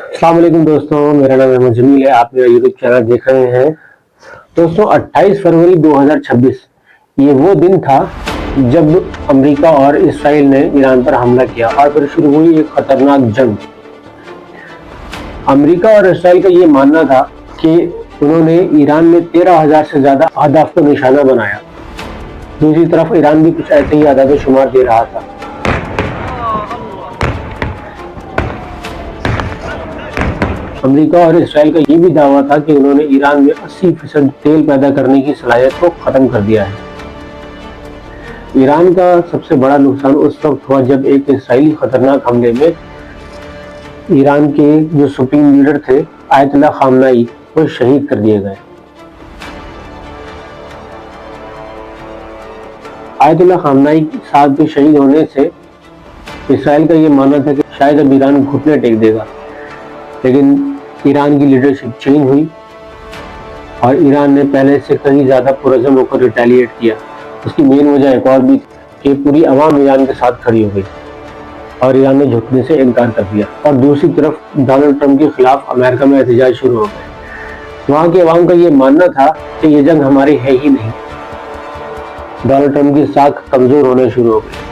अस्सलाम वालेकुम दोस्तों, मेरा नाम अहमद जमील है। आप मेरा यूट्यूब चैनल देख रहे हैं। दोस्तों 28 फरवरी 2026 ये वो दिन था जब अमेरिका और इसराइल ने ईरान पर हमला किया और फिर शुरू हुई एक खतरनाक जंग। अमेरिका और इसराइल का ये मानना था कि उन्होंने ईरान में 13,000 से ज्यादा अहदाफ को निशाना बनाया। दूसरी तरफ ईरान भी कुछ ऐसे ही अहदाफ शुमार दे रहा था। अमेरिका और इसराइल का ये भी दावा था कि उन्होंने ईरान में 80% तेल पैदा करने की सलाहियत को खत्म कर दिया है। ईरान का सबसे बड़ा नुकसान उस वक्त हुआ जब एक इसराइली खतरनाक हमले में ईरान के जो सुप्रीम लीडर थे आयतुल्लाह खामनाई वो शहीद कर दिए गए। आयतुल्लाह खामनाई साहब के शहीद होने से इसराइल का ये मानना था कि शायद अब ईरान घुटने टेक देगा, लेकिन ईरान की लीडरशिप चेंज हुई और ईरान ने पहले से कहीं ज्यादा पुरज़म होकर रिटेलिएट किया। उसकी मेन वजह एक और भी कि पूरी आवाम ईरान के साथ खड़ी हो गई और ईरान ने झुकने से इनकार कर दिया। और दूसरी तरफ डोनाल्ड ट्रंप के खिलाफ अमेरिका में एहतजाज शुरू हो गए। वहां की आवाम का ये मानना था कि ये जंग हमारी है ही नहीं। डोनाल्ड ट्रंप की साख कमजोर होने शुरू हो गई।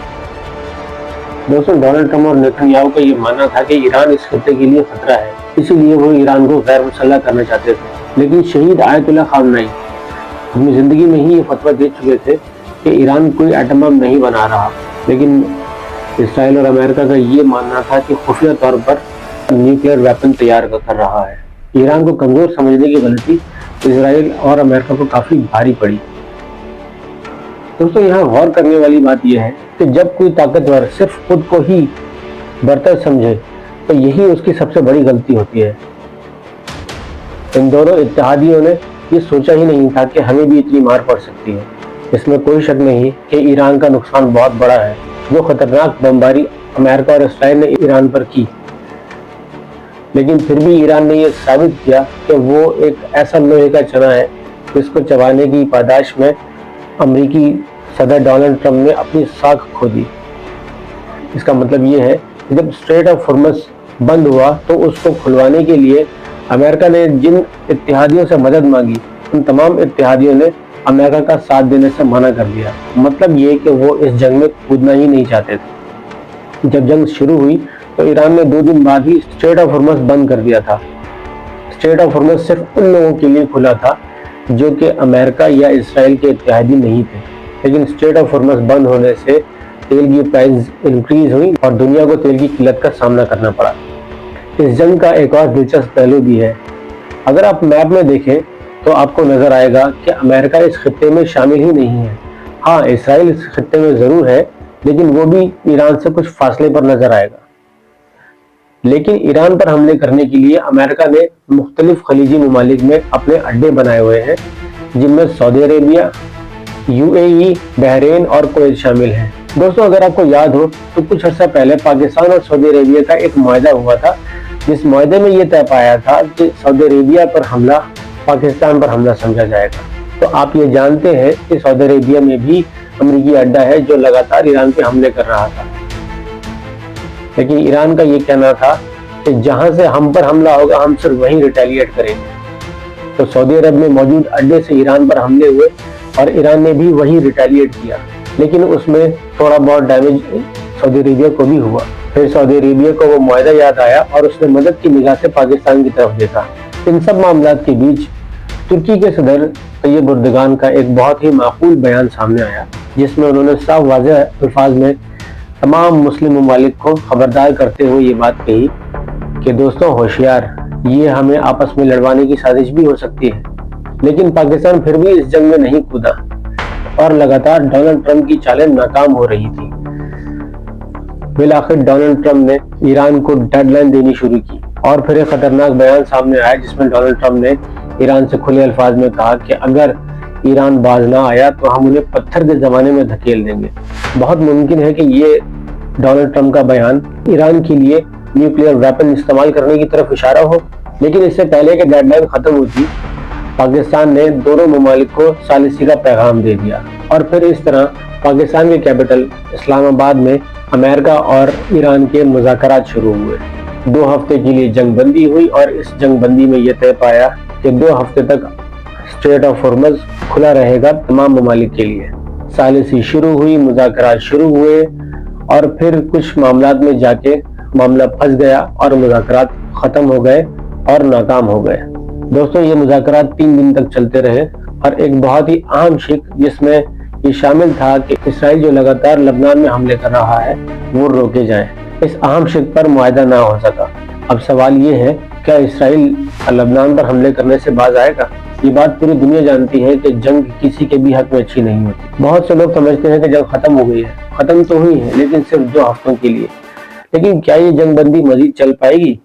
दोस्तों डोनाल्ड ट्रंप और नेतन्याहू का ये मानना था कि ईरान इस खत्ते के लिए खतरा है, इसीलिए वो ईरान को गैर मुसल्लह करना चाहते थे। लेकिन शहीद आयतुल्लाह खामनाई अपनी जिंदगी में ही ये फतवा दे चुके थे कि ईरान कोई एटम बम नहीं बना रहा। लेकिन इसराइल और अमेरिका का ये मानना था कि खुफिया तौर पर न्यूक्लियर वेपन तैयार कर रहा है। ईरान को कमजोर समझने की गलती इसराइल और अमेरिका को काफी भारी पड़ी। दोस्तों यहाँ गौर करने वाली बात यह है कि जब कोई ताकतवर सिर्फ खुद को ही बरतर समझे तो यही उसकी सबसे बड़ी गलती होती है। इन दोनों इत्तेहादियों ने ये सोचा ही नहीं था कि हमें भी इतनी मार पड़ सकती है। इसमें कोई शक नहीं कि ईरान का नुकसान बहुत बड़ा है। जो खतरनाक बमबारी अमेरिका और इसराइल ने ईरान पर की, लेकिन फिर भी ईरान ने यह साबित किया कि वो एक ऐसा लोहे का चना है जिसको चबाने की पादाश में अमेरिकी सदर डोनाल्ड ट्रंप ने अपनी साख खो दी। इसका मतलब ये है कि जब स्ट्रेट ऑफ हॉर्मज़ बंद हुआ तो उसको खुलवाने के लिए अमेरिका ने जिन इत्तेहादियों से मदद मांगी, उन तमाम इत्तेहादियों ने अमेरिका का साथ देने से मना कर दिया। मतलब ये कि वो इस जंग में कूदना ही नहीं चाहते थे। जब जंग शुरू हुई तो ईरान ने 2 दिन बाद ही स्ट्रेट ऑफ हॉर्मज़ बंद कर दिया था। स्ट्रेट ऑफ हॉर्मज़ सिर्फ उन लोगों के लिए खुला था जो कि अमेरिका या इसराइल के इत्तेहादी नहीं थे। लेकिन स्ट्रेट ऑफ हॉर्मज़ बंद होने से तेल की प्राइस इंक्रीज हुई और दुनिया को तेल की किल्लत का सामना करना पड़ा। इस जंग का एक और दिलचस्प पहलू भी है। अगर आप मैप में देखें तो आपको नजर आएगा कि अमेरिका इस खित्ते में शामिल ही नहीं है। हाँ, इसराइल इस खित्ते में जरूर है, लेकिन वो भी ईरान से कुछ फासले पर नजर आएगा। लेकिन ईरान पर हमले करने के लिए अमेरिका ने मुख्तलिफ खलीजी ममालिक में अपने अड्डे बनाए हुए हैं, जिनमें सऊदी अरेबिया, यूएई, बहरीन और कुवैत शामिल हैं। दोस्तों अगर आपको याद हो तो कुछ अर्सा पहले पाकिस्तान और सऊदी अरेबिया का एक मुआहदा हुआ था, जिस मुआहदे में ये तय पाया था कि सऊदी अरेबिया पर हमला पाकिस्तान पर हमला समझा जाएगा। तो आप ये जानते हैं कि सऊदी अरेबिया में भी अमेरिकी अड्डा है जो लगातार ईरान पे हमले कर रहा था। लेकिन ईरान का ये कहना था कि जहां से हम पर हमला होगा हम सिर्फ वहीं रिटेलिएट करेंगे। तो सऊदी अरब में मौजूद अड्डे से ईरान पर हमले हुए और ईरान ने भी वहीं रिटेलिएट किया, लेकिन उसमें थोड़ा बहुत डैमेज सऊदी अरेबिया को भी हुआ। फिर सऊदी अरेबिया को वो मुआहदा याद आया और उसने मदद की निगाह से पाकिस्तान की तरफ देखा। इन सब मामलात के बीच तुर्की के सदर तैयब एर्दोगान का एक बहुत ही माकूल बयान सामने आया, जिसमें उन्होंने साफ वाज़ेह अल्फाज में तमाम मुस्लिम ममालिक को खबरदार करते हुए ये बात कही कि दोस्तों होशियार, ये हमें आपस में लड़वाने की साजिश भी हो सकती है। लेकिन पाकिस्तान फिर भी इस जंग में नहीं कूदा और लगातार डोनाल्ड ट्रंप की चालें नाकाम हो रही थी। बिलाखिर डोनाल्ड ट्रंप ने ईरान को डेडलाइन देनी शुरू की और फिर एक खतरनाक बयान सामने आया, जिसमें डोनाल्ड ट्रंप ने ईरान से खुले अल्फाज में कहा कि अगर ईरान बाज ना आया तो हम उन्हें पत्थर के जमाने में धकेल देंगे। बहुत मुमकिन है कि ये डोनाल्ड ट्रंप का बयान ईरान के लिए न्यूक्लियर वेपन इस्तेमाल करने की तरफ इशारा हो। लेकिन इससे पहले कि डेडलाइन खत्म हुई थी, पाकिस्तान ने दोनों ममालिक को सालिसी का पैगाम दे दिया और फिर इस तरह पाकिस्तान के कैपिटल इस्लामाबाद में अमेरिका और ईरान के मुज़ाकरात शुरू हुए। 2 हफ्ते के लिए जंग बंदी हुई और इस जंग बंदी में यह तय पाया कि 2 हफ्ते तक स्ट्रेट ऑफ हॉर्मज खुला रहेगा तमाम ममालिक के लिए। सालिसी शुरू हुई, मुज़ाकरात शुरू हुए और फिर कुछ मामलात में जाके मामला फंस गया और मुज़ाकरात खत्म हो गए और नाकाम हो गए। दोस्तों, ये मुज़ाकरात 3 दिन तक चलते रहे और एक बहुत ही अहम शिक जिसमें ये शामिल था कि इसराइल जो लगातार लबनान में हमले कर रहा है वो रोके जाएं। इस अहम शिक पर मुआहदा ना हो सका। अब सवाल ये है, क्या इसराइल लबनान पर हमले करने से बाज आएगा? ये बात पूरी दुनिया जानती है कि जंग किसी के भी हक में अच्छी नहीं होती। बहुत से लोग समझते हैं कि जंग खत्म हो गई है। खत्म तो हुई है, लेकिन सिर्फ 2 हफ्तों के लिए। लेकिन क्या ये जंग बंदी मजीद चल पाएगी?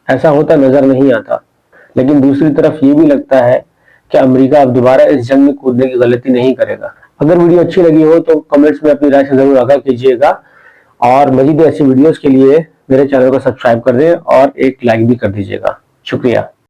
ऐसा होता नजर नहीं आता। लेकिन दूसरी तरफ ये भी लगता है कि अमेरिका अब दोबारा इस जंग में कूदने की गलती नहीं करेगा। अगर वीडियो अच्छी लगी हो तो कमेंट्स में अपनी राय से जरूर आगाह कीजिएगा और मजीद ऐसी वीडियोस के लिए मेरे चैनल को सब्सक्राइब कर दें और एक लाइक भी कर दीजिएगा। शुक्रिया।